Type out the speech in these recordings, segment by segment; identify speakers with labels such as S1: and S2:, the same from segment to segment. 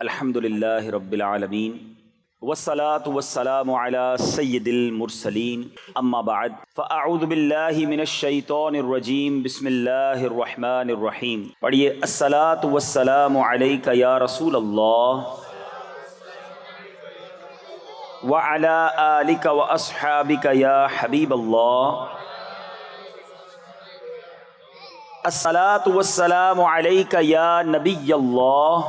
S1: الحمد للہ رب العالمین والصلاة والسلام علی سید المرسلین اما بعد فاعوذ باللہ من الشیطان الرجیم بسم اللہ الرحمن الرحیم. پڑھیے الصلاة والسلام علیک یا رسول اللہ وعلی آلک واصحابک یا حبیب اللہ. الصلاة والسلام علیک یا نبی اللہ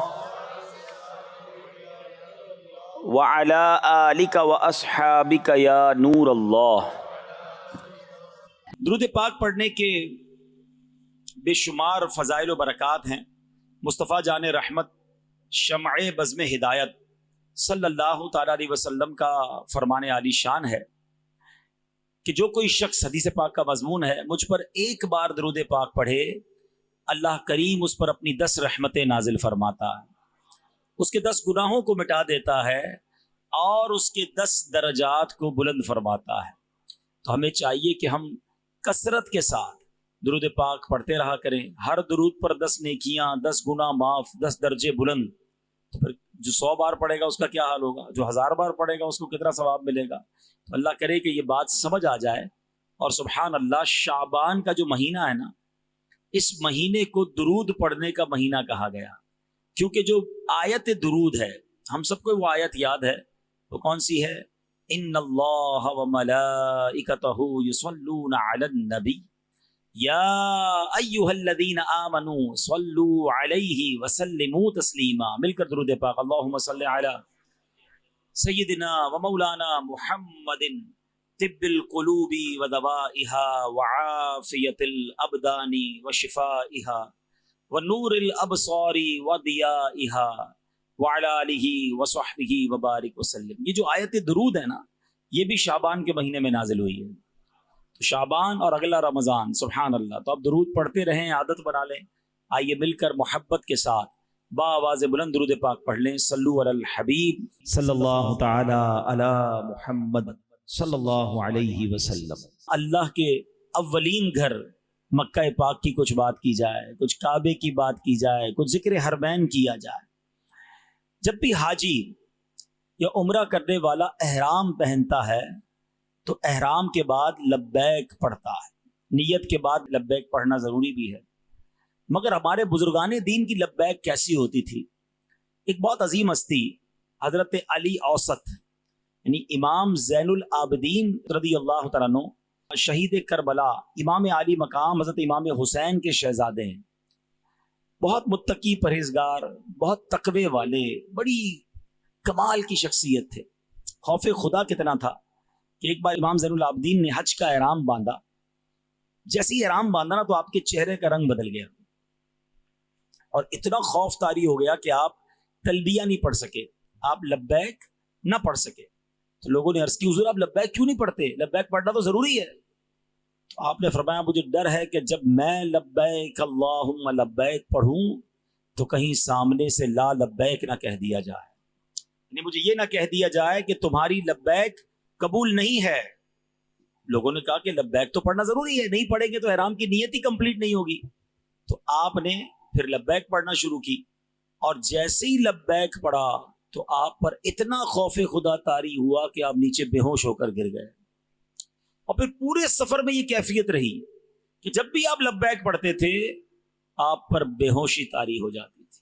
S1: وَعَلَىٰ آلِكَ وَأَصْحَابِكَ يَا نور اللہ. درود پاک پڑھنے کے بے شمار فضائل و برکات ہیں. مصطفیٰ جان رحمت شمع بزم ہدایت صلی اللہ تعالیٰ علیہ وسلم کا فرمان عالی شان ہے کہ جو کوئی شخص حدیث پاک کا مضمون ہے مجھ پر ایک بار درود پاک پڑھے اللہ کریم اس پر اپنی 10 رحمتیں نازل فرماتا ہے، اس کے 10 گناہوں کو مٹا دیتا ہے اور اس کے 10 درجات کو بلند فرماتا ہے. تو ہمیں چاہیے کہ ہم کثرت کے ساتھ درود پاک پڑھتے رہا کریں. ہر درود پر 10 نیکیاں، 10 گناہ معاف، 10 درجے بلند. تو پھر جو 100 بار پڑھے گا اس کا کیا حال ہوگا، جو 1000 بار پڑھے گا اس کو کتنا ثواب ملے گا. تو اللہ کرے کہ یہ بات سمجھ آ جائے. اور سبحان اللہ، شعبان کا جو مہینہ ہے نا، اس مہینے کو درود پڑھنے کا مہینہ کہا گیا، کیونکہ جو آیت درود ہے، ہم سب کو وہ آیت یاد ہے. وہ کون سی ہے؟ ان اللہ وملائکتہ یصلون علی النبی یا ایھا الذین آمنوا صلوا علیہ وسلموا تسلیما. مل کر درود پاک. اللہم صل علی سیدنا ومولانا محمد طب القلوب ودوائها وعافیت الابدان وشفائها ونور الابصار وضیائها وعلی آلہ وصحبہ وبارک وسلم. یہ جو آیت درود ہے نا، یہ بھی شعبان کے مہینے میں نازل ہوئی ہے. تو شعبان اور اگلا رمضان، سبحان اللہ. تو اب درود پڑھتے رہیں، عادت بنا لیں. آئیے مل کر محبت کے ساتھ با آواز بلند درود پاک پڑھ لیں. صلو علی الحبیب صلی اللہ تعالی علی محمد صلی اللہ علیہ وسلم. اللہ کے اولین گھر مکہ پاک کی کچھ بات کی جائے، کچھ کعبے کی بات کی جائے، کچھ ذکر حرمین کیا جائے. جب بھی حاجی یا عمرہ کرنے والا احرام پہنتا ہے تو احرام کے بعد لبیک پڑھتا ہے. نیت کے بعد لبیک پڑھنا ضروری بھی ہے. مگر ہمارے بزرگان دین کی لبیک کیسی ہوتی تھی؟ ایک بہت عظیم ہستی حضرت علی اوسط، یعنی امام زین العابدین رضی اللہ تعالیٰ عنہ، شہید کربلا، امام عالی مقام حضرت امام حسین کے شہزادے ہیں. بہت متقی، پرہیزگار، بہت تقوی والے، بڑی کمال کی شخصیت تھے. خوف خدا کتنا تھا کہ ایک بار امام زین العابدین نے حج کا احرام باندھا. جیسے ہی احرام باندھا نا تو آپ کے چہرے کا رنگ بدل گیا اور اتنا خوف طاری ہو گیا کہ آپ تلبیہ نہیں پڑھ سکے، آپ لبیک نہ پڑھ سکے. تو لوگوں نے عرض کی، حضور آپ لبیک کیوں نہیں پڑھتے؟ لبیک پڑھنا تو ضروری ہے. تو آپ نے فرمایا مجھے ڈر ہے کہ جب میں لبیک اللہم لبیک پڑھوں تو کہیں سامنے سے لا لبیک نہ کہہ دیا جائے، یعنی مجھے یہ نہ کہہ دیا جائے کہ تمہاری لبیک قبول نہیں ہے. لوگوں نے کہا کہ لبیک تو پڑھنا ضروری ہے، نہیں پڑھیں گے تو احرام کی نیت ہی کمپلیٹ نہیں ہوگی. تو آپ نے پھر لبیک پڑھنا شروع کی، اور جیسے ہی لبیک پڑھا تو آپ پر اتنا خوف خدا طاری ہوا کہ آپ نیچے بے ہوش ہو کر گر گئے. اور پھر پورے سفر میں یہ کیفیت رہی کہ جب بھی آپ لبیک پڑھتے تھے آپ پر بے ہوشی طاری ہو جاتی تھی.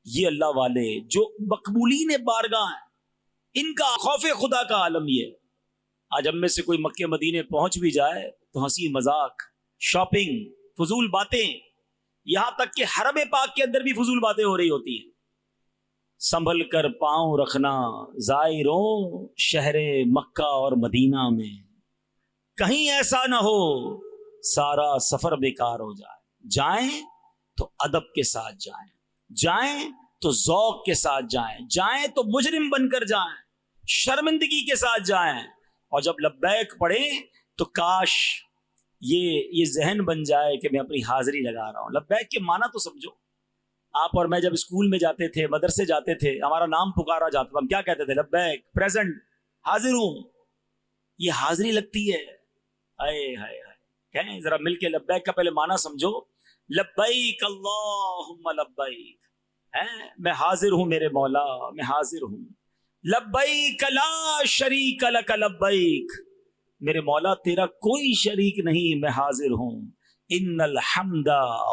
S1: یہ اللہ والے جو مقبولین بارگاہ ہیں، ان کا خوف خدا کا عالم یہ ہے. آج ہم میں سے کوئی مکے مدینے پہنچ بھی جائے تو ہنسی مذاق، شاپنگ، فضول باتیں، یہاں تک کہ حرم پاک کے اندر بھی فضول باتیں ہو رہی ہوتی ہیں. سنبھل کر پاؤں رکھنا زائروں شہر مکہ اور مدینہ میں، کہیں ایسا نہ ہو سارا سفر بیکار ہو جائے. جائیں تو ادب کے ساتھ جائیں، جائیں تو ذوق کے ساتھ جائیں، جائیں تو مجرم بن کر جائیں، شرمندگی کے ساتھ جائیں. اور جب لبیک پڑھیں تو کاش یہ ذہن بن جائے کہ میں اپنی حاضری لگا رہا ہوں. لبیک کے معنی تو سمجھو. آپ اور میں جب اسکول میں جاتے تھے، مدرسے جاتے تھے، ہمارا نام پکارا جاتا تھا، ہم کیا کہتے تھے؟ لبیک، پریزنٹ، حاضر ہوں. یہ حاضری لگتی ہے. ہائے ہائے ہائے، کہیں ذرا مل کے لبیک کا پہلے معنی سمجھو. لبیک اللہم لبیک، میں حاضر ہوں میرے مولا، میں حاضر ہوں. لبیک لا شریک لک لبیک، میرے مولا تیرا کوئی شریک نہیں، میں حاضر ہوں. ان الحمد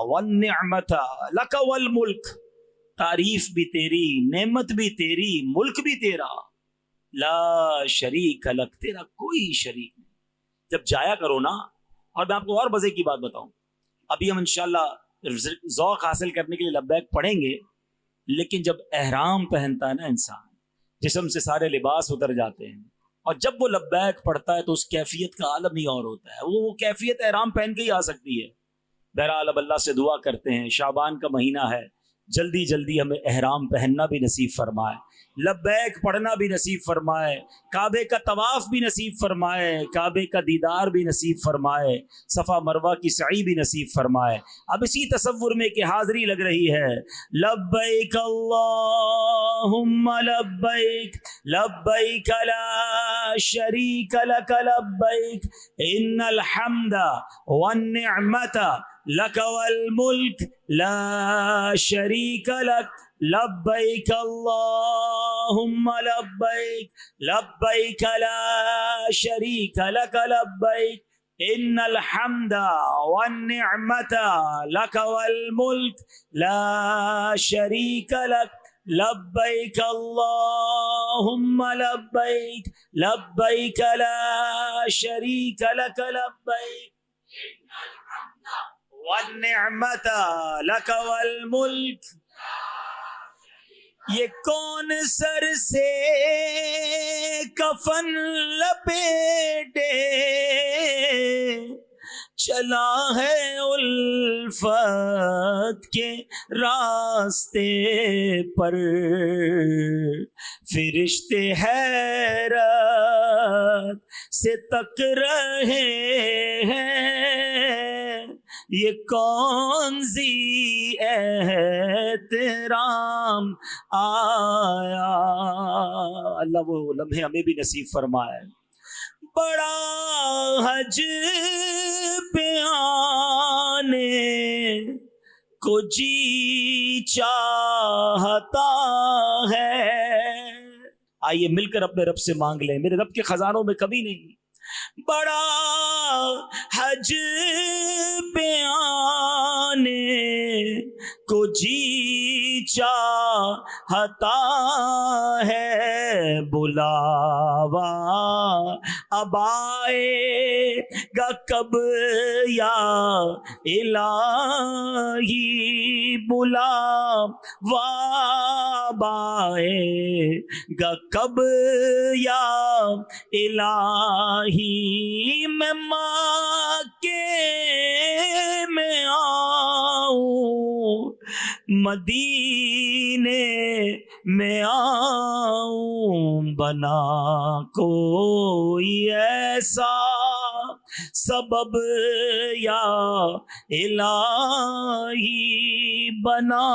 S1: والنعمت لک والملک، تعریف بھی تیری، نعمت بھی تیری، ملک بھی تیرا. لا شریک لک، تیرا کوئی شریک نہیں. جب جایا کرو نا، اور میں آپ کو اور مزے کی بات بتاؤں، ابھی ہم انشاءاللہ ذوق حاصل کرنے کے لیے لبیک پڑھیں گے، لیکن جب احرام پہنتا ہے نا انسان، جسم سے سارے لباس اتر جاتے ہیں، اور جب وہ لبیک پڑھتا ہے تو اس کیفیت کا عالم ہی اور ہوتا ہے. وہ کیفیت احرام پہن کے ہی آ سکتی ہے. بہرحال اب اللہ سے دعا کرتے ہیں، شعبان کا مہینہ ہے، جلدی جلدی ہمیں احرام پہننا بھی نصیب فرمائے، لبیک پڑھنا بھی نصیب فرمائے، کعبے کا طواف بھی نصیب فرمائے، کعبے کا دیدار بھی نصیب فرمائے، صفا مروہ کی سعی بھی نصیب فرمائے. اب اسی تصور میں کہ حاضری لگ رہی ہے، لبیک اللہم لبیک لبیک لا شریک لک لبیک ان الحمد والنعمت لک والملک لا شریک لک لبیک اللہم لبیک لبیک لا شریک لک لبیک ان الحمد والنعمت لک والملک لا شریک لک لبیک اللہم لبیک لبیک لا شریک لک لبیک والنعمت لک والملک. یہ کون سر سے کفن لپیٹے چلا ہے الفت کے راستے پر، فرشتے حیرت سے تک رہے ہیں، یہ کون سی احترام آیا. اللہ وہ لمحے ہمیں بھی نصیب فرمائے. بڑا حج پہ آنے کو جی چاہتا ہے. آئیے مل کر اپنے رب سے مانگ لیں، میرے رب کے خزانوں میں کمی نہیں. بڑا حج پہ آنے کو جی چاہتا ہے، بلاوا اب آئے گا کب یا الہی، بلاوا اب آئے گا کب یا الہی. میں مکے میں آؤں، مدینے میں آؤں، بنا کوئی ایسا سبب یا الہی، بنا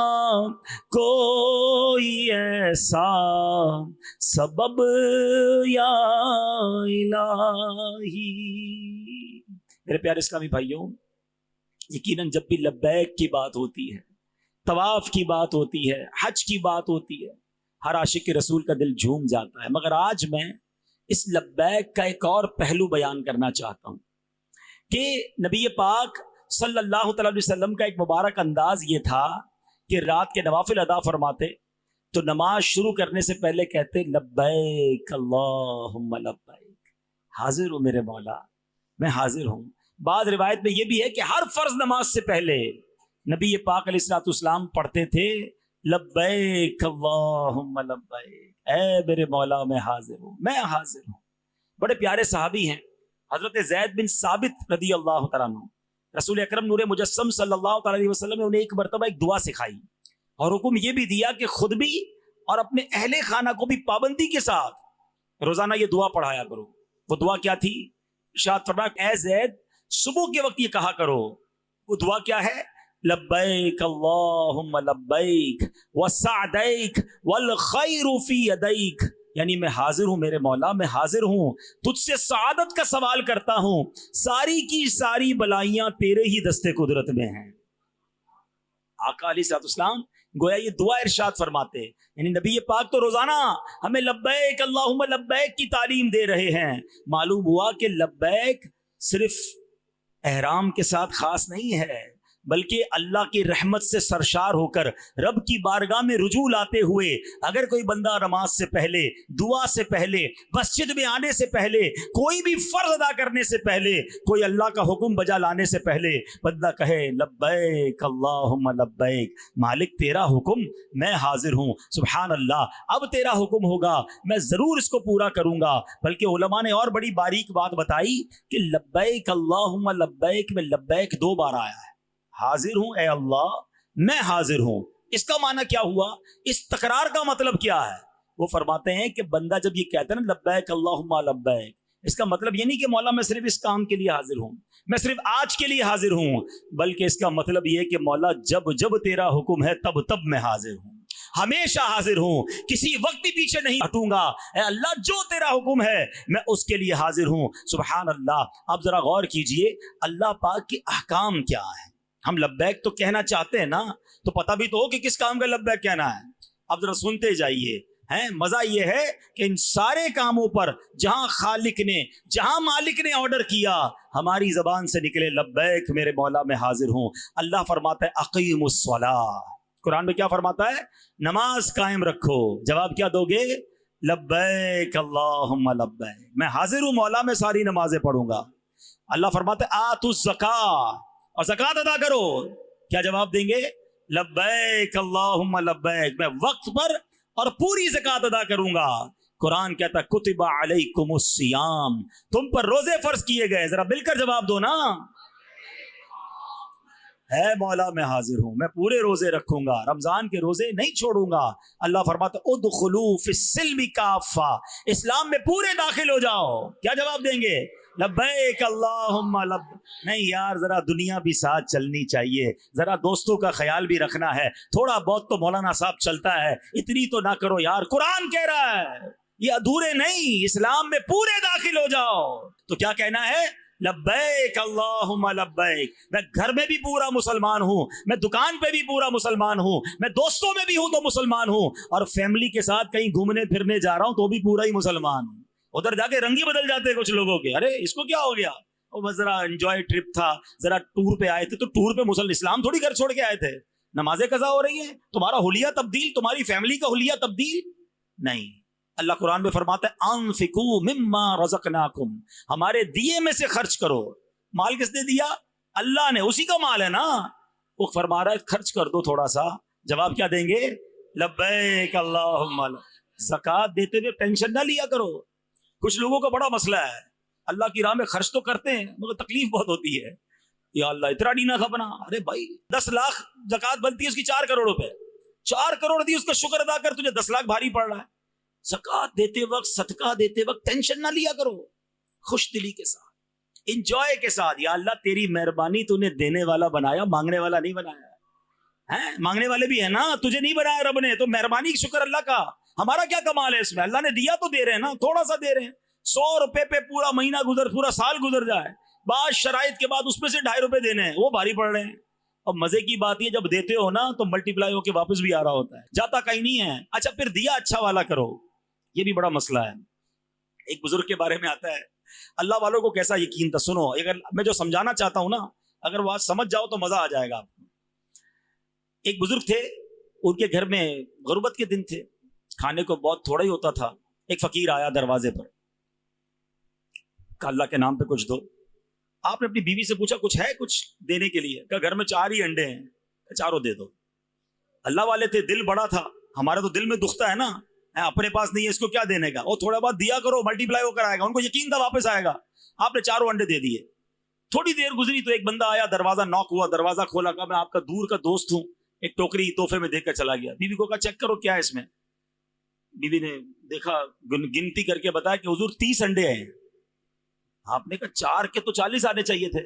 S1: کوئی ایسا سبب یا الہی. میرے پیارے اسلامی بھائیوں، یقیناً جب بھی لبیک کی بات ہوتی ہے، طواف کی بات ہوتی ہے، حج کی بات ہوتی ہے، ہر عاشق رسول کا دل جھوم جاتا ہے. مگر آج میں اس لبیک کا ایک اور پہلو بیان کرنا چاہتا ہوں کہ نبی پاک صلی اللہ تعالی علیہ وسلم کا ایک مبارک انداز یہ تھا کہ رات کے نوافل ادا فرماتے تو نماز شروع کرنے سے پہلے کہتے لبیک اللہم لبیک، حاضر ہوں میرے مولا، میں حاضر ہوں. بعض روایت میں یہ بھی ہے کہ ہر فرض نماز سے پہلے نبی پاک علیہ الصلوۃ والسلام پڑھتے تھے لبیک اللہم لبیک، اے میرے مولا میں حاضر ہوں، میں حاضر ہوں. بڑے پیارے صحابی ہیں حضرت زید بن ثابت رضی اللہ تعالیٰ عنہ، رسول اکرم نور مجسم صلی اللہ تعالیٰ علیہ وسلم نے انہیں ایک مرتبہ ایک دعا سکھائی اور حکم یہ بھی دیا کہ خود بھی اور اپنے اہل خانہ کو بھی پابندی کے ساتھ روزانہ یہ دعا پڑھایا کرو. وہ دعا کیا تھی؟ ارشاد فرمایا اے زید صبح کے وقت یہ کہا کرو. وہ دعا کیا ہے؟ لبیک اللہم لبیک وسعدیک والخیر فی یدیک، یعنی میں حاضر ہوں میرے مولا، میں حاضر ہوں، تجھ سے سعادت کا سوال کرتا ہوں، ساری کی ساری بلائیاں تیرے ہی دستے قدرت میں ہیں. آقا علیہ الصلوۃ والسلام گویا یہ دعا ارشاد فرماتے ہیں، یعنی نبی پاک تو روزانہ ہمیں لبیک اللہم لبیک کی تعلیم دے رہے ہیں۔ معلوم ہوا کہ لبیک صرف احرام کے ساتھ خاص نہیں ہے، بلکہ اللہ کی رحمت سے سرشار ہو کر رب کی بارگاہ میں رجوع لاتے ہوئے اگر کوئی بندہ نماز سے پہلے، دعا سے پہلے، مسجد میں آنے سے پہلے، کوئی بھی فرض ادا کرنے سے پہلے، کوئی اللہ کا حکم بجا لانے سے پہلے بندہ کہے لبیک اللہم لبیک، مالک تیرا حکم میں حاضر ہوں، سبحان اللہ، اب تیرا حکم ہوگا میں ضرور اس کو پورا کروں گا۔ بلکہ علماء نے اور بڑی باریک بات بتائی کہ لبیک اللہم لبیک میں لبیک 2 بار آیا ہے، حاضر ہوں اے اللہ، میں حاضر ہوں۔ اس کا معنی کیا ہوا؟ اس تکرار کا مطلب کیا ہے؟ وہ فرماتے ہیں کہ بندہ جب یہ کہتا ہے نا لبیک اللہم لبیک، اس کا مطلب یہ نہیں کہ مولا میں صرف اس کام کے لیے حاضر ہوں، میں صرف آج کے لیے حاضر ہوں، بلکہ اس کا مطلب یہ کہ مولا جب جب تیرا حکم ہے تب تب میں حاضر ہوں، ہمیشہ حاضر ہوں، کسی وقت بھی پیچھے نہیں ہٹوں گا، اے اللہ جو تیرا حکم ہے میں اس کے لیے حاضر ہوں۔ سبحان اللہ۔ اب ذرا غور کیجئے اللہ پاک کے احکام کیا ہیں۔ ہم لبیک تو کہنا چاہتے ہیں نا، تو پتہ بھی تو ہو کہ کس کام کا لبیک کہنا ہے۔ اب ذرا سنتے جائیے، مزہ یہ ہے کہ ان سارے کاموں پر جہاں خالق نے، جہاں مالک نے آرڈر کیا، ہماری زبان سے نکلے لبیک میرے مولا میں حاضر ہوں۔ اللہ فرماتا ہے اقیم الصلاۃ، قرآن میں کیا فرماتا ہے؟ نماز قائم رکھو۔ جواب کیا دو گے؟ لبیک اللہم لبیک، میں حاضر ہوں مولا، میں ساری نمازیں پڑھوں گا۔ اللہ فرماتا ہے آتوا الزکاۃ، اور زکوٰۃ ادا کرو۔ کیا جواب دیں گے؟ لبیک اللہم لبیک، میں وقت پر اور پوری زکوٰۃ ادا کروں گا۔ قرآن کہتا ہے کتب علیکم الصیام، تم پر روزے فرض کیے گئے۔ ذرا مل کر جواب دو نا، ہے مولا میں حاضر ہوں، میں پورے روزے رکھوں گا، رمضان کے روزے نہیں چھوڑوں گا۔ اللہ فرماتا ہے ادخلوا فی السلم کافہ، اسلام میں پورے داخل ہو جاؤ۔ کیا جواب دیں گے؟ لبیک اللہم لب۔ نہیں یار، ذرا دنیا بھی ساتھ چلنی چاہیے، ذرا دوستوں کا خیال بھی رکھنا ہے، تھوڑا بہت تو مولانا صاحب چلتا ہے، اتنی تو نہ کرو یار۔ قرآن کہہ رہا ہے یہ ادھورے نہیں، اسلام میں پورے داخل ہو جاؤ۔ تو کیا کہنا ہے؟ لبیک اللہم لبیک، میں گھر میں بھی پورا مسلمان ہوں، میں دکان پہ بھی پورا مسلمان ہوں، میں دوستوں میں بھی ہوں تو مسلمان ہوں، اور فیملی کے ساتھ کہیں گھومنے پھرنے جا رہا ہوں تو بھی پورا ہی مسلمان ہوں۔ ادھر جا کے رنگ ہی بدل جاتے ہیں کچھ لوگوں کے، ارے اس کو کیا ہو گیا، وہ بس ذرا انجوائے ٹرپ تھا، ذرا ٹور پہ آئے تھے، تو ٹور پہ اسلام تھوڑی گھر چھوڑ کے آئے تھے۔ نمازیں قضا ہو رہی ہیں، تمہارا حلیہ تبدیل، تمہاری فیملی کا حلیہ تبدیل نہیں۔ اللہ قرآن میں فرماتا ہے انفقوا مما رزقناکم، ہمارے دیے میں سے خرچ کرو۔ مال کس نے دیا؟ اللہ نے، اسی کا مال ہے نا۔ وہ فرما رہا ہے خرچ کر دو تھوڑا سا۔ جواب کیا دیں گے؟ لبیک اللہم۔ زکوٰۃ دیتے ہوئے ٹینشن نہ لیا کرو۔ کچھ لوگوں کا بڑا مسئلہ ہے، اللہ کی راہ میں خرچ تو کرتے ہیں مگر تکلیف بہت ہوتی ہے، یا اللہ اتنا نہیں کھپنا۔ ارے بھائی 10 لاکھ زکوٰۃ بنتی ہے اس کی 4 کروڑ روپے، 4 کروڑ دی، اس کا شکر ادا کر، تجھے 10 لاکھ بھاری پڑ رہا ہے۔ زکوٰۃ دیتے وقت، صدقہ دیتے وقت ٹینشن نہ لیا کرو، خوش دلی کے ساتھ، انجوائے کے ساتھ۔ یا اللہ تیری مہربانی، تو نے دینے والا بنایا، مانگنے والا نہیں بنایا ہے۔ مانگنے والے بھی ہیں نا، تجھے نہیں بنایا رب نے، تو مہربانی شکر اللہ کا۔ ہمارا کیا کمال ہے اس میں؟ اللہ نے دیا تو دے رہے ہیں نا، تھوڑا سا دے رہے ہیں۔ 100 روپے پہ پورا مہینہ گزر، پورا سال گزر جائے، بعض شرائط کے بعد اس میں سے 2.5 روپے دینے ہیں، وہ بھاری پڑ رہے ہیں۔ اور مزے کی بات یہ جب دیتے ہو نا تو ملٹی پلائی ہو کے واپس بھی آ رہا ہوتا ہے، جاتا کہیں نہیں ہے۔ اچھا پھر دیا اچھا والا کرو، یہ بھی بڑا مسئلہ ہے۔ ایک بزرگ کے بارے میں آتا ہے، اللہ والوں کو کیسا یقین تھا، سنو، اگر میں جو سمجھانا چاہتا ہوں نا، اگر وہ آج سمجھ جاؤ تو مزہ آ جائے گا آپ کو۔ ایک بزرگ تھے، ان کے گھر میں غربت کے دن تھے، کھانے کو بہت تھوڑا ہی ہوتا تھا۔ ایک فقیر آیا دروازے پر، کہ اللہ کے نام پہ کچھ دو۔ آپ نے اپنی بیوی سے پوچھا کچھ ہے کچھ دینے کے لیے؟ کہ گھر میں 4 ہی انڈے ہیں، چاروں دے دو۔ اللہ والے تھے، دل بڑا تھا، ہمارا تو دل میں دکھتا ہے نا، اپنے پاس نہیں ہے اس کو کیا دینے کا، وہ تھوڑا بہت دیا کرو، ملٹی پلائی ہو کر آئے گا۔ ان کو یقین تھا واپس آئے گا۔ آپ نے 4 انڈے دے دیے۔ تھوڑی دیر گزری تو ایک بندہ آیا، دروازہ ناک ہوا، دروازہ کھولا، کہا میں آپ کا دور کا دوست ہوں، ایک ٹوکری تحفے میں دے کر چلا گیا۔ بیوی کو کہا چیک کرو کیا ہے اس میں۔ بیوی نے دیکھا، گنتی کر کے بتایا کہ حضور 30 انڈے ہیں۔ آپ نے کہا 4 کے تو 40 آنے چاہیے تھے،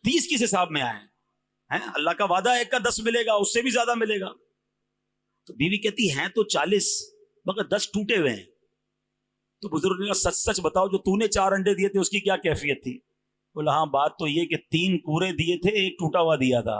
S1: 30 کس حساب میں آئے ہیں؟ اللہ کا وعدہ ہے 1 کا 10 ملے گا، اس سے بھی زیادہ ملے گا۔ تو بیوی کہتی ہیں تو 40 مگر 10 ٹوٹے ہوئے ہیں۔ تو بزرگ نے کہا سچ سچ بتاؤ، جو تو نے 4 انڈے دیے تھے اس کی کیا کیفیت تھی؟ بولا ہاں بات تو یہ کہ 3 پورے دیے تھے، 1 ٹوٹا ہوا دیا تھا۔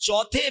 S1: 4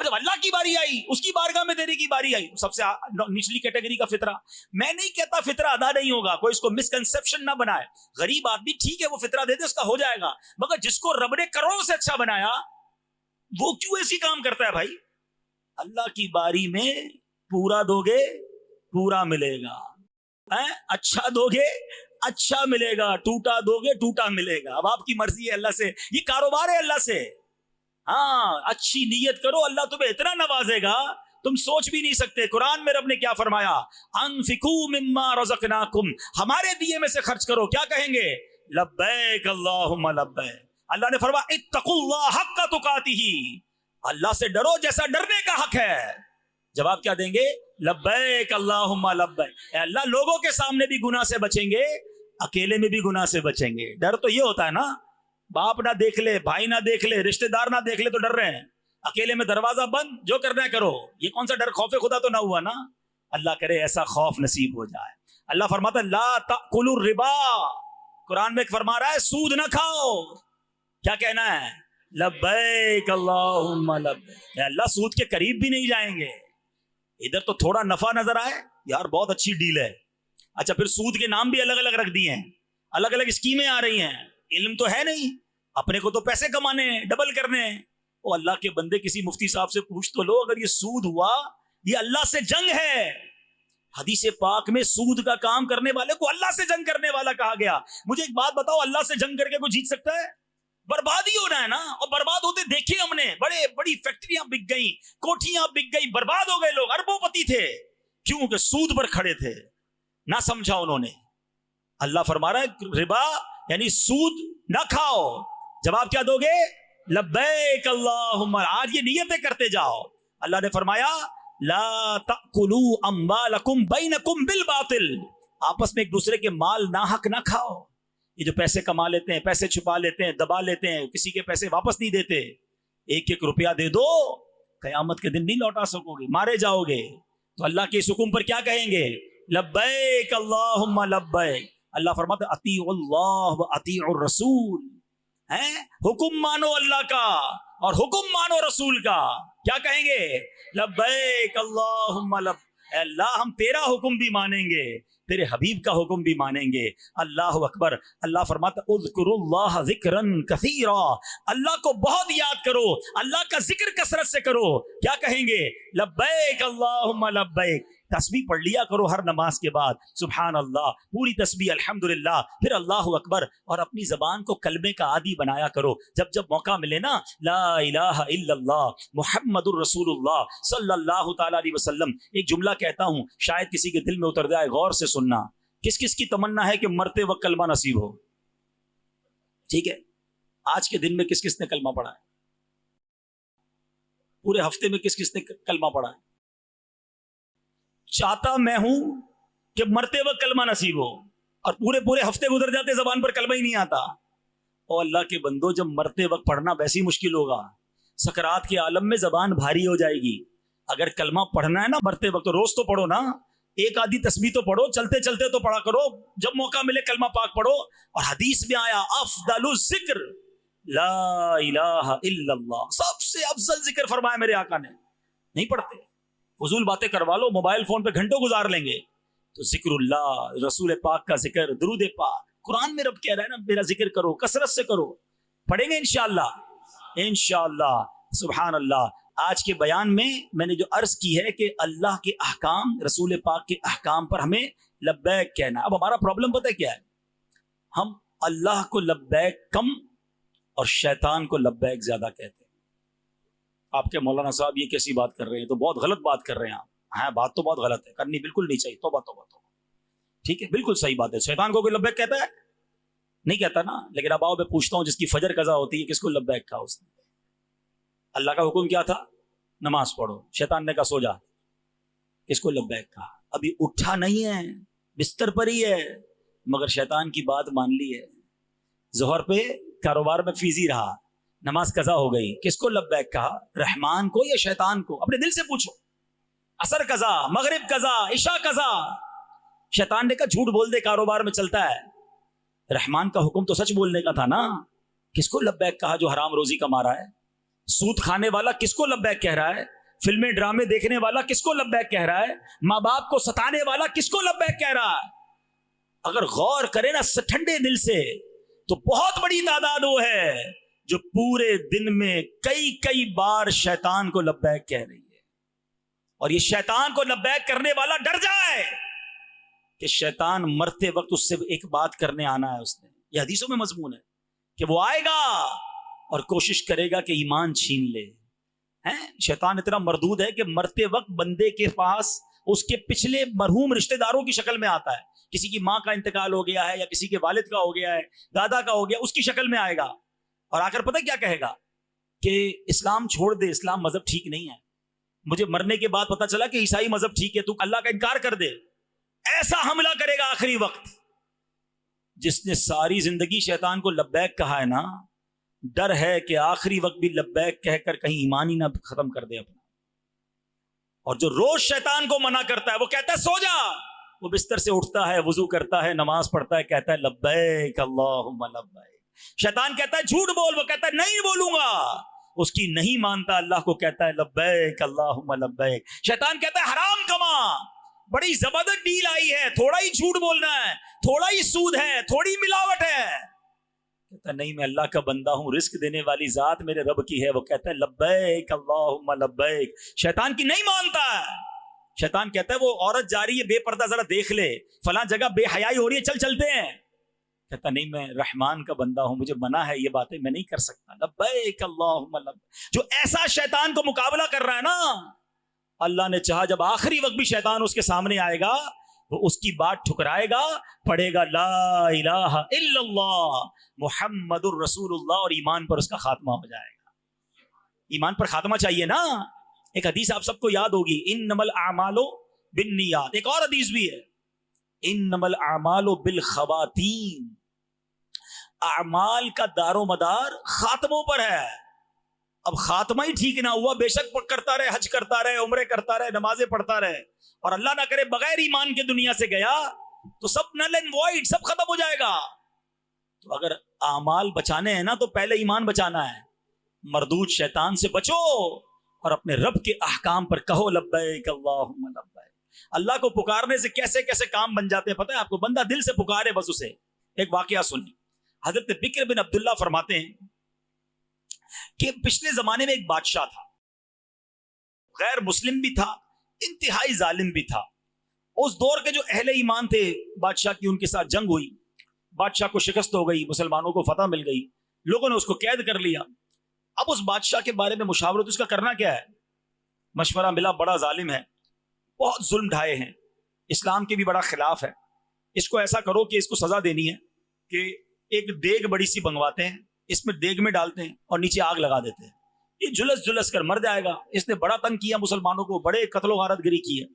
S1: جب اللہ کی باری آئی، اس کی بارگاہ میں دینے کی باری آئی، سب سے نچلی کیٹیگری کا فطرہ. میں نہیں کہتا فطرہ ادا نہیں ہوگا، کوئی اس کو مسکنسپشن نہ بنائے. غریب آدمی ٹھیک ہے وہ فطرہ دے دے، اس کا ہو جائے گا، مگر جس کو رب نے کروڑوں سے اچھا بنایا وہ کیوں ایسی کام کرتا ہے بھائی؟ اللہ کی باری میں پورا دو گے پورا ملے گا، اچھا دو گے اچھا ملے گا، ٹوٹا دو گے ٹوٹا ملے گا. اب آپ کی مرضی ہے، اللہ سے یہ کاروبار ہے، اللہ سے. ہاں اچھی نیت کرو، اللہ تمہیں اتنا نوازے گا تم سوچ بھی نہیں سکتے. قرآن میں رب نے کیا فرمایا؟ انفقوا مما رزقناکم، ہمارے دیے میں سے خرچ کرو. کیا کہیں گے؟ لبیک اللہم لبیک. اللہ نے فرمایا اتقوا اللہ حق تقاتہ، اللہ سے ڈرو جیسا ڈرنے کا حق ہے. جواب کیا دیں گے؟ لبیک اللہم لبیک. اے اللہ لوگوں کے سامنے بھی گناہ سے بچیں گے، اکیلے میں بھی گناہ سے بچیں گے. ڈر تو یہ ہوتا ہے نا، باپ نہ دیکھ لے، بھائی نہ دیکھ لے، رشتہ دار نہ دیکھ لے تو ڈر رہے ہیں. اکیلے میں دروازہ بند، جو کرنا ہے کرو. یہ کون سا ڈر؟ خوف خدا تو نہ ہوا نا. اللہ کرے ایسا خوف نصیب ہو جائے. اللہ فرماتا ہے لا تأکلوا الربا، قرآن میں فرما رہا ہے سود نہ کھاؤ. کیا کہنا ہے؟ لبیک اللہم لبیک. اللہ سود کے قریب بھی نہیں جائیں گے. ادھر تو تھوڑا نفع نظر آئے یار بہت اچھی ڈیل ہے، اچھا پھر سود کے نام بھی الگ الگ رکھ دیے ہیں، الگ الگ اسکیمیں آ رہی ہیں. علم تو ہے نہیں، اپنے کو تو پیسے کمانے ہیں، ڈبل کرنے ہیں. وہ اللہ کے بندے کسی مفتی صاحب سے پوچھ تو لو، اگر یہ سود ہوا یہ اللہ سے جنگ ہے. حدیث پاک میں سود کا کام کرنے والے کو اللہ سے جنگ کرنے والا کہا گیا. مجھے ایک بات بتاؤ، اللہ سے جنگ کر کے کوئی جیت سکتا ہے؟ برباد ہی ہونا ہے نا. اور برباد ہوتے دیکھے ہم نے، بڑی فیکٹریاں بک گئیں، کوٹھیاں بک گئی، برباد ہو گئے لوگ، اربوں پتی تھے. کیوں کہ سود پر کھڑے تھے، نہ سمجھا انہوں نے. اللہ فرما رہا ہے ربا یعنی سود نہ کھاؤ. جواب کیا دو گے؟ لبیک اللہم. آج یہ نیتیں کرتے جاؤ. اللہ نے فرمایا لا تأکلوا اموالکم بینکم بالباطل، آپس میں ایک دوسرے کے مال ناحق نہ کھاؤ. یہ جو پیسے کما لیتے ہیں، پیسے چھپا لیتے ہیں، دبا لیتے ہیں، کسی کے پیسے واپس نہیں دیتے. ایک ایک روپیہ دے دو، قیامت کے دن نہیں لوٹا سکو گے، مارے جاؤ گے. تو اللہ کے اس حکم پر کیا کہیں گے؟ لبیک اللہم لبیک. اللہ فرماتا ہے اطیعوا اللہ و اطیعوا الرسول. حکم مانو اللہ کا اور حکم مانو رسول کا. کیا کہیں گے؟ لبیک اللہم لبیک. اے اللہ ہم تیرا حکم بھی مانیں گے، تیرے حبیب کا حکم بھی مانیں گے. اللہ اکبر. اللہ فرماتا اذکروا اللہ ذکرا کثیرا، اللہ کو بہت یاد کرو، اللہ کا ذکر کثرت سے کرو. کیا کہیں گے؟ لبیک اللہم لبیک. تسبیح پڑھ لیا کرو ہر نماز کے بعد، سبحان اللہ، پوری تسبیح الحمدللہ، پھر اللہ اکبر. اور اپنی زبان کو کلمے کا عادی بنایا کرو. جب جب موقع ملے نا، لا الہ الا اللہ محمد الرسول اللہ صلی اللہ تعالی علیہ وسلم، ایک جملہ کہتا ہوں شاید کسی کے دل میں اتر جائے، غور سے سننا. کس کس کی تمنا ہے کہ مرتے وقت کلمہ نصیب ہو؟ ٹھیک ہے، آج کے دن میں کس کس نے کلمہ پڑھا ہے؟ پورے ہفتے میں کس کس نے کلمہ پڑھا ہے؟ چاہتا میں ہوں کہ مرتے وقت کلمہ نصیب ہو، اور پورے ہفتے گزر جاتے زبان پر کلمہ ہی نہیں آتا. او اللہ کے بندو، جب مرتے وقت پڑھنا ویسی مشکل ہوگا، سکرات کے عالم میں زبان بھاری ہو جائے گی. اگر کلمہ پڑھنا ہے نا مرتے وقت تو روز تو پڑھو نا، ایک آدھی تسبیح تو پڑھو، چلتے چلتے تو پڑھا کرو، جب موقع ملے کلمہ پاک پڑھو. اور حدیث میں آیا افضل الذکر لا الہ الا اللہ، سب سے افضل ذکر فرمایا میرے آقا نے. نہیں پڑھتے، فضول باتیں کروا لو، موبائل فون پہ گھنٹوں گزار لیں گے. تو ذکر اللہ، رسول پاک کا ذکر، درود پاک. قرآن میں رب کہہ رہا ہے نا میرا ذکر کرو، کثرت سے کرو. پڑھیں گے انشاءاللہ، انشاءاللہ. سبحان اللہ. آج کے بیان میں نے جو عرض کی ہے کہ اللہ کے احکام، رسول پاک کے احکام پر ہمیں لبیک کہنا. اب ہمارا پرابلم پتہ ہے کیا ہے؟ ہم اللہ کو لبیک کم اور شیطان کو لبیک زیادہ کہتے ہیں. آپ کے مولانا صاحب یہ کیسی بات کر رہے ہیں؟ تو بہت غلط بات کر رہے ہیں آپ. ہاں بات تو بہت غلط ہے، کرنی بالکل نہیں چاہیے. توبہ توبہ توبہ. ٹھیک ہے، بالکل صحیح بات ہے. شیطان کو کوئی لبیک کہتا ہے؟ نہیں کہتا نا. لیکن اب آؤ میں پوچھتا ہوں، جس کی فجر قضا ہوتی ہے کس کو لبیک کہا اس نے؟ اللہ کا حکم کیا تھا؟ نماز پڑھو. شیطان نے کہا سو جا، کس کو لبیک کہا؟ ابھی اٹھا نہیں ہے، بستر پر ہی ہے، مگر شیطان کی بات مان لی ہے. ظہر پہ کاروبار میں فیزی رہا، نماز قضا ہو گئی، کس کو لبیک کہا؟ رحمان کو یا شیطان کو؟ اپنے دل سے پوچھو. عصر قضا، مغرب قضا، عشاء قضا. شیطان نے کہا جھوٹ بول دے، کاروبار میں چلتا ہے. رحمان کا حکم تو سچ بولنے کا تھا نا. کس کو لبیک کہا جو حرام روزی کما رہا ہے؟ سود کھانے والا کس کو لبیک کہہ رہا ہے؟ فلمیں ڈرامے دیکھنے والا کس کو لبیک کہہ رہا ہے؟ ماں باپ کو ستانے والا کس کو لبیک کہہ رہا ہے؟ اگر غور کرے نا ٹھنڈے دل سے تو بہت بڑی تعداد وہ ہے جو پورے دن میں کئی بار شیطان کو لبیک کہہ رہی ہے. اور یہ شیطان کو لبیک کرنے والا ڈر جائے کہ شیطان مرتے وقت اس سے ایک بات کرنے آنا ہے. اس نے یہ حدیثوں میں مضمون ہے کہ وہ آئے گا اور کوشش کرے گا کہ ایمان چھین لے. شیطان اتنا مردود ہے کہ مرتے وقت بندے کے پاس اس کے پچھلے مرحوم رشتہ داروں کی شکل میں آتا ہے. کسی کی ماں کا انتقال ہو گیا ہے یا کسی کے والد کا ہو گیا ہے, دادا کا ہو گیا, اس کی شکل میں آئے گا اور آ کر پتہ کیا کہے گا کہ اسلام چھوڑ دے, اسلام مذہب ٹھیک نہیں ہے. مجھے مرنے کے بعد پتہ چلا کہ عیسائی مذہب ٹھیک ہے, تو اللہ کا انکار کر دے. ایسا حملہ کرے گا آخری وقت. جس نے ساری زندگی شیطان کو لبیک کہا ہے نا, ڈر ہے کہ آخری وقت بھی لبیک کہہ کر کہیں ایمان ہی نہ ختم کر دے اپنا. اور جو روز شیطان کو منع کرتا ہے, وہ کہتا ہے سو جا, وہ بستر سے اٹھتا ہے, وضو کرتا ہے, نماز پڑھتا ہے, کہتا ہے لبیک اللہم لبیک. شیطان کہتا ہے جھوٹ بول, وہ کہتا ہے نہیں بولوں گا. اس کی نہیں مانتا, اللہ کو کہتا ہے لبیک اللہم لبیک. شیطان کہتا ہے حرام کما, بڑی زبردست ڈیل آئی ہے, تھوڑا ہی جھوٹ بولنا ہے, تھوڑا ہی سود ہے, تھوڑی ملاوٹ ہے. کہتا نہیں میں اللہ کا بندہ ہوں, رزق دینے والی ذات میرے رب کی ہے. وہ کہتا ہے لبیک اللہم لبیک. شیطان کی نہیں مانتا ہے. شیطان کہتا ہے وہ عورت جا رہی ہے بے پردہ, ذرا دیکھ لے, فلاں جگہ بے حیائی ہو رہی ہے, چل چلتے ہیں. کہتا نہیں میں رحمان کا بندہ ہوں, مجھے منع ہے یہ باتیں, میں نہیں کر سکتا. لبیک اللہم لبیک. جو ایسا شیطان کو مقابلہ کر رہا ہے نا, اللہ نے چاہا جب آخری وقت بھی شیطان اس کے سامنے آئے گا, وہ اس کی بات ٹھکرائے گا, پڑھے گا لا الہ الا اللہ محمد الرسول اللہ, اور ایمان پر اس کا خاتمہ ہو جائے گا. ایمان پر خاتمہ چاہیے نا. ایک حدیث آپ سب کو یاد ہوگی, انما الاعمال بالنیات. ایک اور حدیث بھی ہے, انما الاعمال بالخواتیم. اعمال کا دار و مدار خاتموں پر ہے. اب خاتمہ ہی ٹھیک نہ ہوا, بے شک کرتا رہے, حج کرتا رہے, عمرے کرتا رہے, نمازیں پڑھتا رہے, اور اللہ نہ کرے بغیر ایمان کے دنیا سے گیا, تو سب نل اینڈ وائڈ, سب ختم ہو جائے گا. تو اگر اعمال بچانے ہیں نا, تو پہلے ایمان بچانا ہے. مردود شیطان سے بچو اور اپنے رب کے احکام پر کہو لبیک اللہم لبیک. اللہ کو پکارنے سے کیسے کیسے کام بن جاتے ہیں پتہ ہے آپ کو. بندہ دل سے پکارے بس اسے. ایک واقعہ سنیں. حضرت بکر بن عبداللہ فرماتے ہیں کہ پچھلے زمانے میں ایک بادشاہ تھا, غیر مسلم بھی تھا, انتہائی ظالم بھی تھا. اس دور کے جو اہل ایمان تھے, بادشاہ کی ان کے ساتھ جنگ ہوئی, بادشاہ کو شکست ہو گئی, مسلمانوں کو فتح مل گئی, لوگوں نے اس کو قید کر لیا. اب اس بادشاہ کے بارے میں مشاورت, اس کا کرنا کیا ہے. مشورہ ملا, بڑا ظالم ہے, بہت ظلم ڈھائے ہیں, اسلام کے بھی بڑا خلاف ہے. اس کو ایسا کرو کہ اس کو سزا دینی ہے کہ ایک دیگ بڑی سی بنگواتے ہیں, اس میں دیگ میں ڈالتے ہیں اور نیچے آگ لگا دیتے ہیں, یہ جلس جلس کر مر جائے گا. اس نے بڑا تنگ کیا مسلمانوں کو, بڑے قتل و غارت گری کی ہے.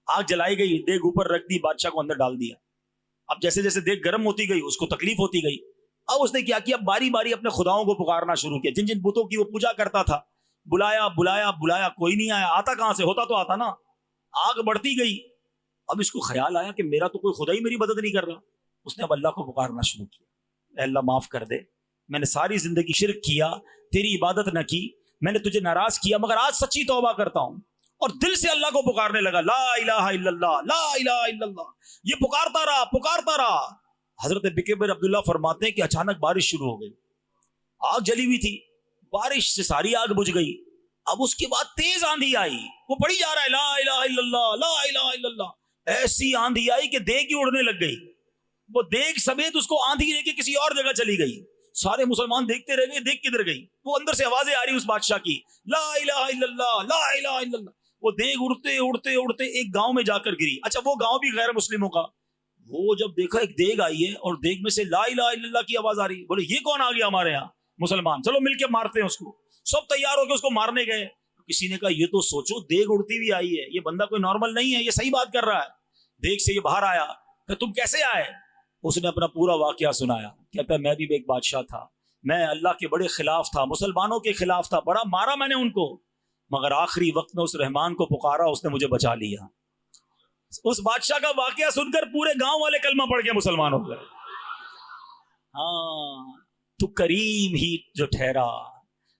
S1: آگ جلائی گئی, دیگ اوپر رکھ دی, بادشاہ کو اندر ڈال دیا. اب جیسے جیسے دیگ گرم ہوتی گئی, اس کو تکلیف ہوتی گئی. اب اس نے کیا کیا, باری باری اپنے خداؤں کو پکارنا شروع کیا, جن جن بتوں کی وہ پوجا کرتا تھا. بلایا بلایا بلایا, کوئی نہیں آیا. آتا کہاں سے, ہوتا تو آتا نا. آگ بڑھتی گئی. اب اس کو خیال آیا کہ میرا تو کوئی خدا ہی میری مدد نہیں کر رہا. اس نے اب اللہ کو پکارنا شروع کیا, اے اللہ معاف کر دے, میں نے ساری زندگی شرک کیا, تیری عبادت نہ کی, میں نے تجھے ناراض کیا, مگر آج سچی توبہ کرتا ہوں. اور دل سے اللہ کو پکارنے لگا, لا الہ الا اللہ, لا الہ الا اللہ. یہ پکارتا رہا پکارتا رہا. حضرت بکر بن عبداللہ فرماتے ہیں کہ اچانک بارش شروع ہو گئی. آگ جلی ہوئی تھی, بارش سے ساری آگ بجھ گئی. اب اس کے بعد تیز آندھی آئی, وہ پڑھی جا رہا ہے لا الہ الا اللہ, لا الہ الا اللہ. ایسی آندھی آئی کہ دیگ ہی اڑنے لگ گئی. وہ دیگ سمیت اس کو آندھی لے کے کسی اور جگہ چلی گئی. سارے مسلمان دیکھتے رہ گئے, دیکھ کدھر گئی. وہ اندر سے آوازیں آ رہی اس بادشاہ کی, لا الہ الا اللہ, لا الہ الا اللہ. وہ دیگ اڑتے اڑتے اڑتے ایک گاؤں میں جا کر گری. اچھا وہ گاؤں بھی غیر مسلموں کا. وہ جب دیکھا ایک دیگ آئی ہے اور دیگ میں سے لا الہ الا اللہ کی آواز آ رہی, بولے یہ کون آ گیا ہمارے یہاں, مسلمان, چلو مل کے مارتے ہیں اس کو. سب تیار ہو کے اس کو مارنے گئے. کسی نے کہا یہ تو سوچو, دیگ اڑتی ہوئی آئی ہے, یہ بندہ کوئی نارمل نہیں ہے, یہ صحیح بات کر رہا ہے. دیگ سے یہ باہر آیا, کہ تم کیسے آئے. اس نے اپنا پورا واقعہ سنایا. کہتا ہے میں بھی ایک بادشاہ تھا, میں اللہ کے بڑے خلاف تھا, مسلمانوں کے خلاف تھا, بڑا مارا میں نے ان کو, مگر آخری وقت میں اس رحمان کو پکارا, اس نے مجھے بچا لیا. اس بادشاہ کا واقعہ سن کر پورے گاؤں والے کلمہ پڑھ کے مسلمان ہو گئے. ہاں, تو کریم ہی جو ٹھہرا,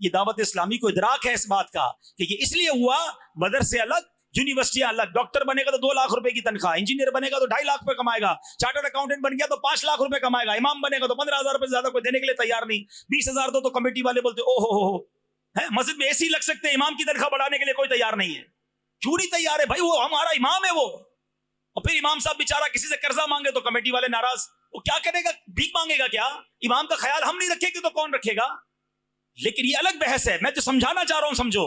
S1: یہ دعوت اسلامی کو ادراک ہے اس بات کا کہ یہ اس لیے ہوا مدرسے الگ یونیورسٹیاں الگ. ڈاکٹر بنے گا تو 2 لاکھ روپے کی تنخواہ, انجینئر بنے گا تو 2.5 لاکھ روپے کمائے گا, چارٹرڈ اکاؤنٹنٹ بن گیا تو 5 لاکھ روپے کمائے گا, امام بنے گا تو 15,000 روپے زیادہ کوئی دینے کے لیے تیار نہیں, 20,000 دو تو کمیٹی والے بولتے او ہو ہے, مسجد میں اے سی لگ سکتے, امام کی تنخواہ بڑھانے کے لیے کوئی تیار نہیں ہے. کیوں نہیں تیار ہے بھائی, وہ ہمارا امام ہے وہ. اور پھر امام صاحب بیچارہ کسی سے قرضہ مانگے تو کمیٹی والے ناراض, وہ کیا کرے گا, بھیک مانگے گا کیا؟ امام کا خیال ہم نہیں رکھیں گے تو کون رکھے گا؟ لیکن یہ الگ بحث ہے, میں جو سمجھانا چاہ رہا ہوں سمجھو.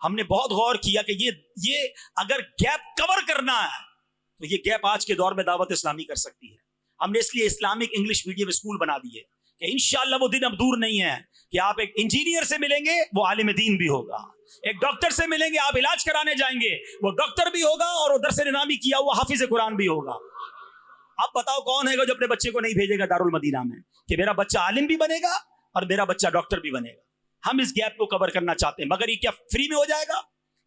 S1: ہم نے بہت غور کیا کہ یہ اگر گیپ کور کرنا ہے تو یہ گیپ آج کے دور میں دعوت اسلامی کر سکتی ہے. ہم نے اس لیے اسلامک انگلش میڈیم اسکول بنا دیے کہ انشاءاللہ وہ دن اب دور نہیں ہے کہ آپ ایک انجینئر سے ملیں گے وہ عالم دین بھی ہوگا, ایک ڈاکٹر سے ملیں گے آپ علاج کرانے جائیں گے وہ ڈاکٹر بھی ہوگا اور وہ درس نظامی کیا ہوا حافظ قرآن بھی ہوگا. اب بتاؤ کون ہے گا جو اپنے بچے کو نہیں بھیجے گا دارالمدینہ میں کہ میرا بچہ عالم بھی بنے گا اور میرا بچہ ڈاکٹر بھی بنے گا؟ ہم اس گیپ کو کور کرنا چاہتے ہیں, مگر یہ کیا فری میں ہو جائے گا؟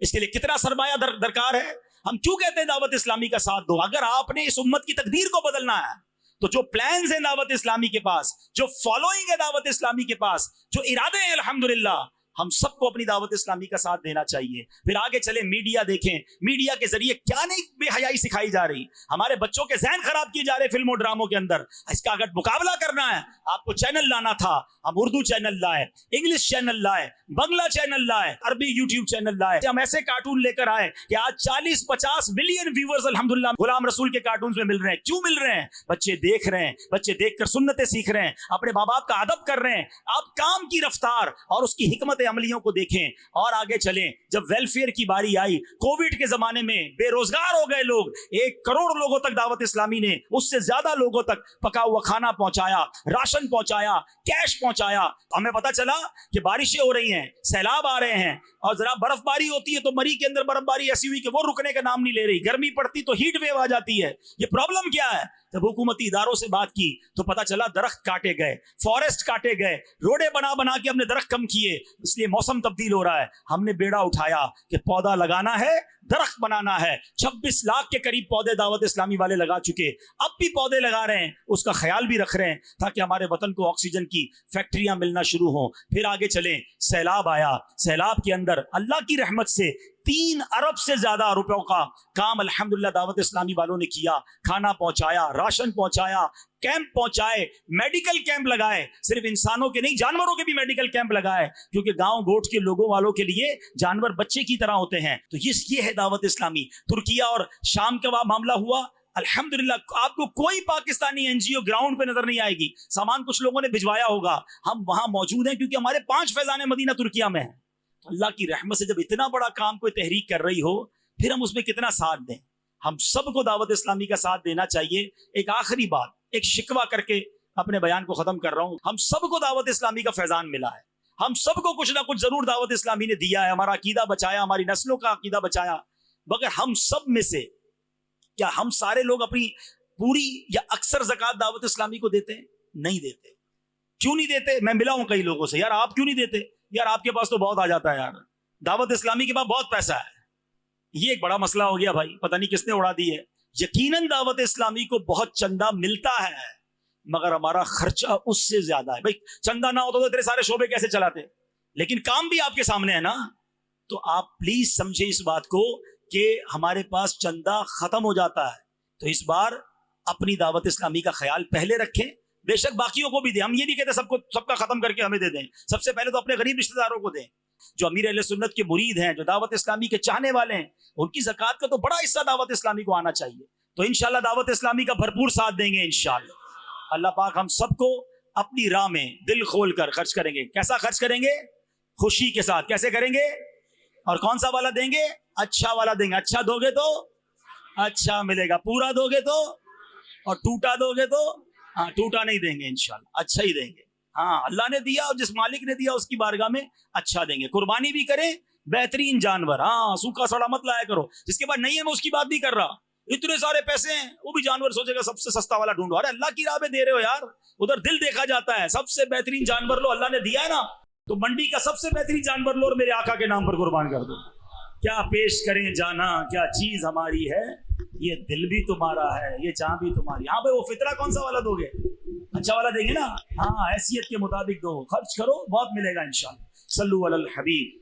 S1: اس کے لیے کتنا سرمایہ درکار ہے. ہم کیوں کہتے ہیں دعوت اسلامی کا ساتھ دو؟ اگر آپ نے اس امت کی تقدیر کو بدلنا ہے تو جو پلانز ہیں دعوت اسلامی کے پاس, جو فالوئنگ ہے دعوت اسلامی کے پاس, جو ارادے ہیں الحمدللہ, ہم سب کو اپنی دعوت اسلامی کا ساتھ دینا چاہیے. پھر آگے چلیں, میڈیا دیکھیں, میڈیا کے ذریعے کیا نہیں بے حیائی سکھائی جا رہی, ہمارے بچوں کے ذہن خراب کیے جا رہے فلموں ڈراموں کے اندر. اس کا اگر مقابلہ کرنا ہے آپ کو چینل لانا تھا, ہم اردو چینل لائے, انگلش چینل لائے, بنگلہ چینل لائے, عربی یوٹیوب چینل لائے, ہم ایسے کارٹون لے کر آئے کہ آج 40-50 ملین ویورز الحمدللہ غلام رسول کے کارٹونز میں مل رہے ہیں. کیوں مل رہے ہیں؟ بچے دیکھ رہے ہیں, بچے دیکھ کر سنتیں سیکھ رہے ہیں, اپنے ماں باپ کا ادب کر رہے ہیں. آپ کام کی رفتار اور اس کی حکمت عملیوں کو دیکھیں. اور آگے چلیں, جب ویلفیئر کی باری آئی, کووڈ کے زمانے میں بے روزگار ہو گئے لوگ, 1 کروڑ لوگوں تک دعوت اسلامی نے, اس سے زیادہ لوگوں تک پکا ہوا کھانا پہنچایا, راشن پہنچایا, کیش پہنچایا. ہمیں پتا چلا کہ بارشیں ہو رہی ہیں, سیلاب آ رہے ہیں, اور ذرا برف باری ہوتی ہے تو مری کے اندر برف باری ایسی ہوئی کہ وہ رکنے کا نام نہیں لے رہی, گرمی پڑتی تو ہیٹ ویو آ جاتی ہے. یہ پرابلم کیا ہے؟ جب حکومتی اداروں سے بات کی تو پتا چلا درخت کاٹے گئے, فارسٹ کاٹے گئے, روڈیں بنا کے ہم نے درخت کم کیے, اس لیے موسم تبدیل ہو رہا ہے. ہم نے بیڑا اٹھایا کہ پودا لگانا ہے, درخت بنانا ہے. 26 لاکھ کے قریب پودے دعوت اسلامی والے لگا چکے, اب بھی پودے لگا رہے ہیں, اس کا خیال بھی رکھ رہے ہیں تاکہ ہمارے وطن کو آکسیجن کی فیکٹریاں ملنا شروع ہوں. پھر آگے چلیں, سیلاب آیا, سیلاب کے اندر اللہ کی رحمت سے 3 ارب سے زیادہ روپوں کا کام الحمدللہ دعوت اسلامی والوں نے کیا. کھانا پہنچایا, راشن پہنچایا, کیمپ پہنچائے, میڈیکل کیمپ لگائے, صرف انسانوں کے نہیں جانوروں کے بھی میڈیکل کیمپ لگائے, کیونکہ گاؤں گوٹ کے لوگوں والوں کے لیے جانور بچے کی طرح ہوتے ہیں. تو یہ ہے دعوت اسلامی. ترکیہ اور شام کا معاملہ ہوا, الحمدللہ آپ کو کوئی پاکستانی این جی او گراؤنڈ پہ نظر نہیں آئے گی. سامان کچھ لوگوں نے بھجوایا ہوگا, ہم وہاں موجود ہیں کیونکہ ہمارے 5 فیضان مدینہ ترکیہ میں ہیں. اللہ کی رحمت سے جب اتنا بڑا کام کوئی تحریک کر رہی ہو, پھر ہم اس میں کتنا ساتھ دیں. ہم سب کو دعوت اسلامی کا ساتھ دینا چاہیے. ایک آخری بات, ایک شکوہ کر کے اپنے بیان کو ختم کر رہا ہوں. ہم سب کو دعوت اسلامی کا فیضان ملا ہے, ہم سب کو کچھ نہ کچھ ضرور دعوت اسلامی نے دیا ہے, ہمارا عقیدہ بچایا, ہماری نسلوں کا عقیدہ بچایا. مگر ہم سب میں سے کیا ہم سارے لوگ اپنی پوری یا اکثر زکوٰۃ دعوت اسلامی کو دیتے ہیں؟ نہیں دیتے. کیوں نہیں دیتے؟ میں ملا ہوں کئی لوگوں سے, یار آپ کیوں نہیں دیتے؟ یار آپ کے پاس تو بہت آ جاتا ہے, یار دعوت اسلامی کے پاس بہت پیسہ ہے. یہ ایک بڑا مسئلہ ہو گیا بھائی, پتہ نہیں کس نے اڑا دی ہے. یقیناً دعوت اسلامی کو بہت چندہ ملتا ہے, مگر ہمارا خرچہ اس سے زیادہ ہے. بھائی چندہ نہ ہوتا تو تیرے سارے شعبے کیسے چلاتے؟ لیکن کام بھی آپ کے سامنے ہے نا. تو آپ پلیز سمجھے اس بات کو کہ ہمارے پاس چندہ ختم ہو جاتا ہے. تو اس بار اپنی دعوت اسلامی کا خیال پہلے رکھیں, بے شک باقیوں کو بھی دیں. ہم یہ نہیں کہتے سب کا ختم کر کے ہمیں دے دیں. سب سے پہلے تو اپنے غریب رشتہ داروں کو دیں. جو امیر اہل سنت کے مرید ہیں, جو دعوت اسلامی کے چاہنے والے ہیں, ان کی زکوٰۃ کا تو بڑا حصہ دعوت اسلامی کو آنا چاہیے. تو انشاءاللہ دعوت اسلامی کا بھرپور ساتھ دیں گے انشاءاللہ. اللہ پاک ہم سب کو اپنی راہ میں دل کھول کر خرچ کریں گے. کیسا خرچ کریں گے؟ خوشی کے ساتھ. کیسے کریں گے؟ اور کون سا والا دیں گے؟ اچھا والا دیں گے. اچھا دو گے تو اچھا ملے گا, پورا دو گے تو, اور ٹوٹا دو گے تو ہاں ٹوٹا نہیں دیں گے انشاءاللہ, اچھا ہی دیں گے. ہاں اللہ نے دیا اور جس مالک نے دیا اس کی بارگاہ میں اچھا دیں گے. قربانی بھی کریں, بہترین جانور, ہاں سوکھا سڑا مت لایا کرو. جس کے بعد نہیں ہے میں اس کی بات نہیں کر رہا, اتنے سارے پیسے ہیں وہ بھی جانور سوچے گا سب سے سستا والا ڈھونڈو. ارے اللہ کی راہ میں دے رہے ہو یار, ادھر دل دیکھا جاتا ہے. سب سے بہترین جانور لو, اللہ نے دیا ہے نا, تو منڈی کا سب سے بہترین جانور لو اور میرے آقا کے نام پر قربان کر دو. کیا پیش کریں جانا, کیا چیز ہماری ہے, یہ دل بھی تمہارا ہے, یہ جان بھی تمہاری. ہاں بھائی وہ فطرہ کون سا والا دو گے؟ اچھا والا دیں گے نا، ہاں حیثیت کے مطابق دو، خرچ کرو، بہت ملے گا انشاءاللہ۔ صلو علی الحبیب۔